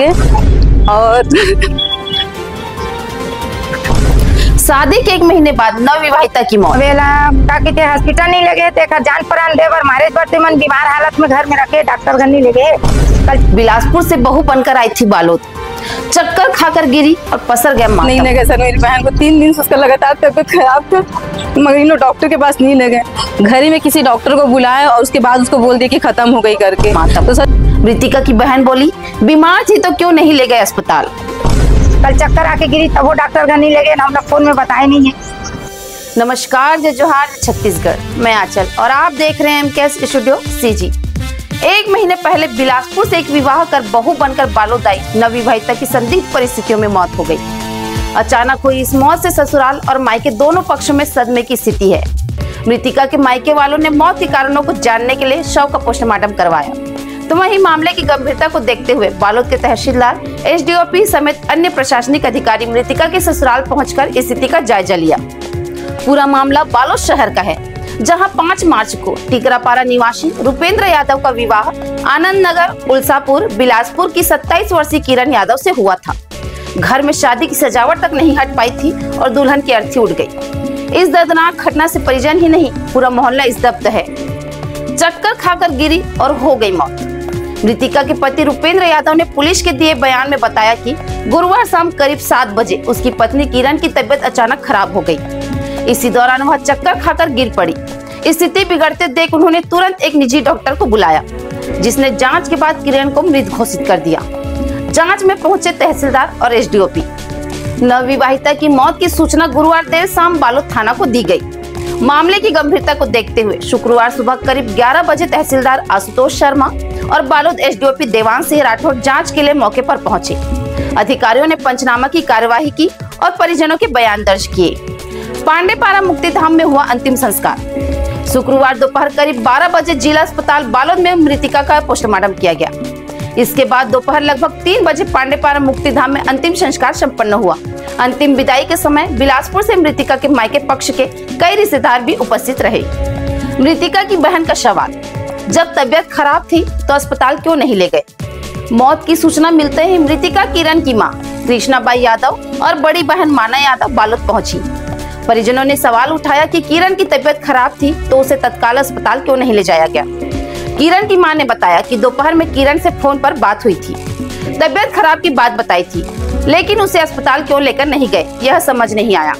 करके। और शादी के 1 महीने बाद नवविवाहिता की मौत। हॉस्पिटल नहीं लगे थे, जान परान देवर मारे पड़ते मन बीमार हालत में घर में रखे, डॉक्टर घर नहीं लगे। कल बिलासपुर से बहू बनकर आई थी बालोद, चक्कर खाकर गिरी और पसर गया मातम। नहीं लगे सर, मेरी बहन को 3 दिन से उसका लगातार तबीयत खराब था, मगर इन डॉक्टर के पास नहीं लगे। घर ही में किसी डॉक्टर को बुलाया और उसके बाद उसको बोल दिया कि खत्म हो गई करके मातम। तो सर मृतिका की बहन बोली बीमार थी तो क्यों नहीं ले गए अस्पताल। कल चक्कर आके गिरी तब वो डॉक्टर घर नहीं लगे, हम लोग फोन में बताए नहीं है। नमस्कार, जय जोहार छत्तीसगढ़, मैं आंचल और आप देख रहे हैं MKS स्टूडियो CG। 1 महीने पहले बिलासपुर से एक विवाह कर बहू बनकर बालोद आई नवविवाहिता की संदिग्ध परिस्थितियों में मौत हो गई। अचानक हुई इस मौत से ससुराल और मायके दोनों पक्षों में सदमे की स्थिति है। मृतिका के मायके वालों ने मौत के कारणों को जानने के लिए शव का पोस्टमार्टम करवाया, तो वहीं मामले की गंभीरता को देखते हुए बालोद के तहसीलदार, SDOP समेत अन्य प्रशासनिक अधिकारी मृतिका के ससुराल पहुंचकर स्थिति का जायजा लिया। पूरा मामला बालोद शहर का है, जहां 5 मार्च को टिकरापारा निवासी रुपेंद्र यादव का विवाह आनंद नगर उल्सापुर बिलासपुर की 27 वर्षीय किरण यादव से हुआ था। घर में शादी की सजावट तक नहीं हट पाई थी और दुल्हन की अर्थी उड़ गई। इस दर्दनाक घटना से परिजन ही नहीं पूरा मोहल्ला स्तब्ध है। चक्कर खाकर गिरी और हो गई मौत। मृतिका के पति रुपेंद्र यादव ने पुलिस के दिए बयान में बताया कि गुरुवार शाम करीब 7 बजे उसकी पत्नी किरण की तबीयत अचानक खराब हो गई। इसी दौरान वह चक्कर खाकर गिर पड़ी। स्थिति बिगड़ते देख उन्होंने तुरंत एक निजी डॉक्टर को बुलाया, जिसने जांच के बाद किरण को मृत घोषित कर दिया। जांच में पहुंचे तहसीलदार और SDOP। नवविवाहिता की मौत की सूचना गुरुवार देर शाम बालोद थाना को दी गई। मामले की गंभीरता को देखते हुए शुक्रवार सुबह करीब 11 बजे तहसीलदार आशुतोष शर्मा और बालोद SDOP देवांश सिंह राठौर जांच के लिए मौके पर पहुंचे। अधिकारियों ने पंचनामा की कार्यवाही की और परिजनों के बयान दर्ज किए। पांडेपारा मुक्तिधाम में हुआ अंतिम संस्कार। शुक्रवार दोपहर करीब 12 बजे जिला अस्पताल बालोद में मृतिका का पोस्टमार्टम किया गया। इसके बाद दोपहर लगभग 3 बजे पांडेपारा मुक्तिधाम में अंतिम संस्कार संपन्न हुआ। अंतिम विदाई के समय बिलासपुर से मृतिका के मायके पक्ष के कई रिश्तेदार भी उपस्थित रहे। मृतिका की बहन का सवाल, जब तबीयत खराब थी तो अस्पताल क्यों नहीं ले गए। मौत की सूचना मिलते ही मृतिका किरण की मां कृष्णाबाई यादव और बड़ी बहन माना यादव बालोद पहुंची। परिजनों ने सवाल उठाया कि किरण की तबीयत खराब थी तो उसे तत्काल अस्पताल क्यों नहीं ले जाया गया। किरण की मां ने बताया कि दोपहर में किरण से फोन पर बात हुई थी, तबीयत खराब की बात बताई थी, लेकिन उसे अस्पताल क्यों लेकर नहीं गए यह समझ नहीं आया।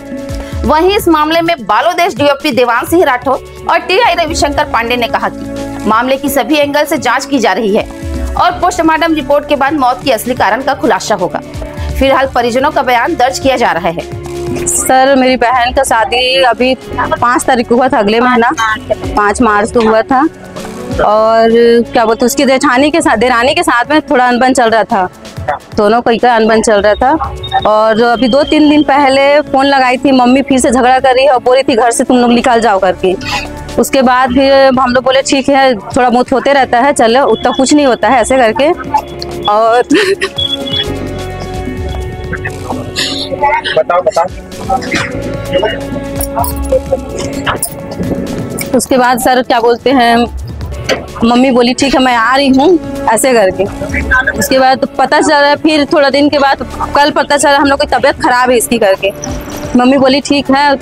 वहीं इस मामले में बालोद SDOP देवांश सिंह राठौर और TI रविशंकर पांडे ने कहा कि मामले की सभी एंगल से जांच की जा रही है और पोस्टमार्टम रिपोर्ट के बाद मौत की असली कारण का खुलासा होगा। फिलहाल परिजनों का बयान दर्ज किया जा रहा है। सर मेरी बहन का शादी अभी 5 तारीख को हुआ था, अगले महीना 5 मार्च को हुआ था। और क्या बोलते उसकी देरानी के साथ में थोड़ा अनबन चल रहा था, दोनों का अनबन चल रहा था। और अभी 2-3 दिन पहले फोन लगाई थी, मम्मी फिर से झगड़ा कर रही है और बोल रही थी घर से तुम लोग निकल जाओ करके। उसके बाद फिर हम लोग बोले ठीक है, थोड़ा बहुत होते रहता है, चलो उतना कुछ नहीं होता है ऐसे करके। और बताओ। उसके बाद सर क्या बोलते हैं, मम्मी बोली ठीक है मैं आ रही हूँ ऐसे करके। उसके बाद पता चला, फिर थोड़ा दिन के बाद कल पता चला हम लोग की तबीयत खराब है इसकी करके। मम्मी बोली ठीक है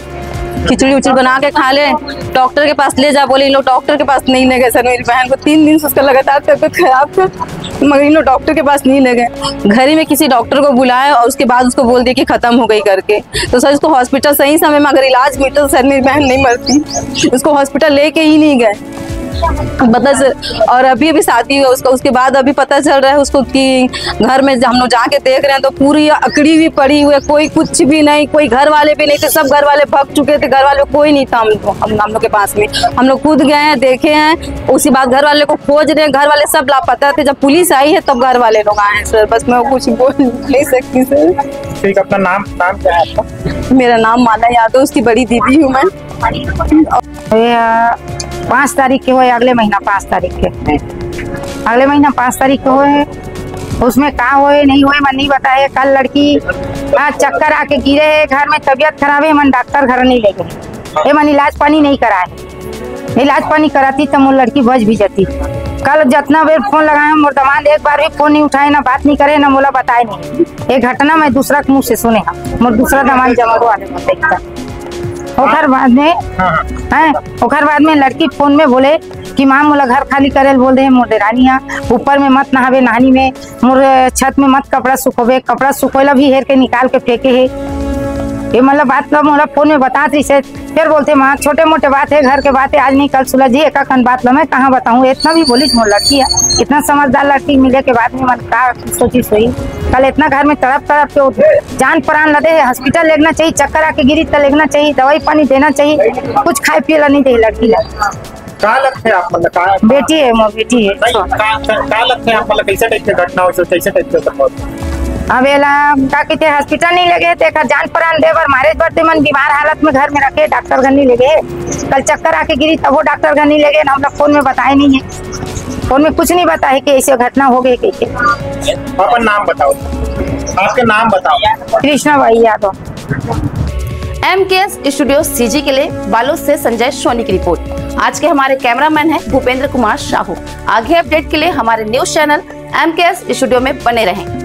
खिचड़ी उचड़ी बना के खा ले, डॉक्टर के पास ले जा। बोले इन लोग डॉक्टर के पास नहीं ले गए सर, मेरी बहन को 3 दिन से उसका लगातार तबीयत खराब था, मगर इन लोग डॉक्टर के पास नहीं ले गए। घर ही में किसी डॉक्टर को बुलाया और उसके बाद उसको बोल दिया कि खत्म हो गई करके। तो सर उसको हॉस्पिटल सही समय में अगर इलाज मिलता तो सर मेरी बहन नहीं मरती। उसको हॉस्पिटल लेके ही नहीं गए पता चल। और अभी शादी हुआ उसका, उसके बाद अभी पता चल रहा है उसको कि घर में हम लोग जाके देख रहे हैं तो पूरी अकड़ी भी पड़ी हुई है, कोई कुछ भी नहीं, कोई घर वाले भी नहीं थे, सब घर वाले भाग चुके थे, घर वाले कोई नहीं था हम लोग के पास में। हम लोग खुद गए हैं, देखे हैं, उसी बात घर वाले को खोज रहे हैं, घर वाले सब लापता थे। जब पुलिस आई है तब घर वाले लोग आए हैं सर, बस मैं कुछ बोल नहीं सकती सर। ठीक, अपना नाम क्या है आपका? मेरा नाम माना यादव, उसकी बड़ी दीदी हूँ मैं। 5 तारीख के हुए, अगले महीना 5 तारीख के, अगले महीना 5 तारीख को हुए। उसमें कहाँ हुए नहीं हुए मन नहीं बताए। कल लड़की चक्कर आके गिरे है, घर में तबीयत खराब है, मन डॉक्टर घर नहीं ले गए, मन इलाज पानी नहीं कराए। इलाज पानी कराती तो वो लड़की बच भी जाती। कल जितना बेर फोन लगाए मोर दमाद एक बार भी फोन नहीं उठाए, ना बात नहीं करे, ना मोला बताए नहीं। ये घटना मैं दूसरा के मुँह से सुने मोर दूसरा दमाद जमरो वाले ओखर बाद में है। ओखर बाद में लड़की फोन में बोले कि माँ मोला घर खाली करे बोल दे, मोर देरानी ऊपर में मत नहावे नहानी में, मोर छत में मत कपड़ा सुखोवे, कपड़ा सुखोला भी हेर के निकाल के फेंके है। ये मतलब बात मोला फोन में बता रही से। फिर बोलते माँ छोटे मोटे बात है, घर के बात है, आज नहीं कल सुलझी, एक खन बात लो मैं कहाँ बताऊँ। इतना भी बोली मोर लड़की है, इतना समझदार लड़की मिले के बाद में मन का सोची सोई। कल इतना घर में तड़प तड़प के जान प्राण लदे है, हॉस्पिटल लेना चाहिए, चक्कर आके गिरी तो लेना चाहिए, दवाई पानी देना चाहिए, कुछ खाए पिए नहीं दे लड़की ला। का लगते हैं आप मतलब का बेटी है मोर बेटी है। का लगते हैं आप मतलब कैसे टाइप की घटना हो, कैसे टाइप के अब का कहते हॉस्पिटल नहीं लगे थे, जान प्राण दे बर मारे बढ़ते मन बीमार हालत में घर में रखे, डॉक्टर घर नहीं लगे। कल चक्कर आके गिरी तब वो डॉक्टर घर नहीं लगे, हम लोग फोन में बताए नहीं है, फोन में कुछ नहीं बताए कि ऐसे घटना हो गई। कैसे अपना नाम बताओ, आपके नाम बताओ। कृष्णा भाई यादव। MKS स्टूडियो CG के लिए बालोद से संजय सोनी की रिपोर्ट। आज के हमारे कैमरामैन हैं भूपेंद्र कुमार साहू। आगे अपडेट के लिए हमारे न्यूज चैनल MKS स्टूडियो में बने रहें।